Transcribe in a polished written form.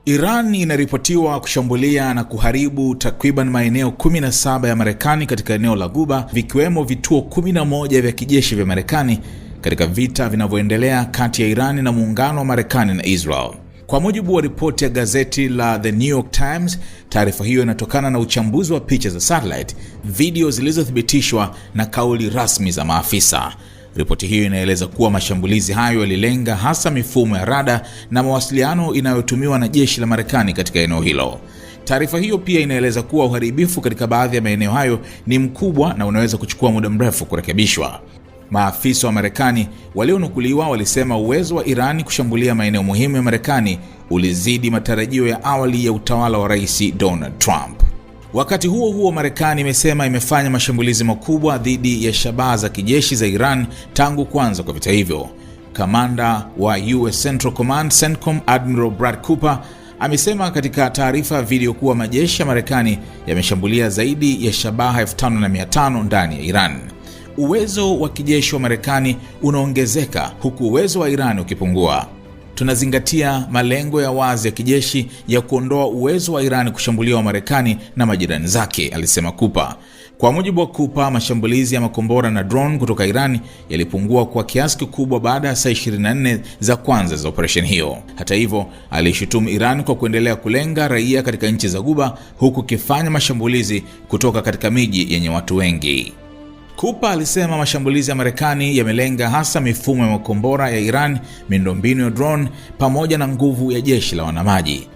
Iran inaripotiwa kushambulia na kuharibu takriban maeneo 17 ya Marekani katika eneo la Ghuba, vikiwemo vituo 11 vya kijeshi vya Marekani katika vita vinavyoendelea kati ya Iran na muungano wa Marekani na Israel. Kwa mujibu wa ripoti ya gazeti la The New York Times, taarifa hiyo inatokana na uchambuzi wa picha za satellite, video zilizothibitishwa na kauli rasmi za maafisa. Ripoti hiyo inaeleza kuwa mashambulizi hayo yalilenga hasa mifumo ya rada na mawasiliano inayotumiwa na jeshi la Marekani katika eneo hilo. Taarifa hiyo pia inaeleza kuwa uharibifu katika baadhi ya maeneo hayo ni mkubwa na unaweza kuchukua muda mrefu kurekebishwa. Maafisa wa Marekani walionukuliwa walisema uwezo wa Iran kushambulia maeneo muhimu ya Marekani ulizidi matarajio ya awali ya utawala wa Rais Donald Trump. Wakati huo huo, Marekani imesema imefanya mashambulizi makubwa dhidi ya shabaha za kijeshi za Iran tangu kuanza kwa vita hivyo. Kamanda wa US Central Command CENTCOM Admiral Brad Cooper amesema katika taarifa ya video kuwa majeshi ya Marekani yameshambulia zaidi ya shabaha 5500 ndani ya Iran. Uwezo wa kijeshi wa Marekani unaongezeka huku uwezo wa Iran ukipungua. Tunazingatia malengo ya wazi ya kijeshi ya kuondoa uwezo wa Iran kushambulia wa Marekani na majirani zake, alisema Cooper. Kwa mujibu wa Cooper, mashambulizi ya makombora na drone kutoka Iran yalipungua kwa kiasi kikubwa baada ya saa 24 za kwanza za operesheni hiyo. Hata hivyo, alishutumu Iran kwa kuendelea kulenga raia katika nchi za Ghuba huku kifanya mashambulizi kutoka katika miji yenye watu wengi. Cooper alisema mashambulizi ya Marekani yamelenga hasa mifumo ya makombora ya Iran, miundombinu ya drone pamoja na nguvu ya jeshi la wanamaji.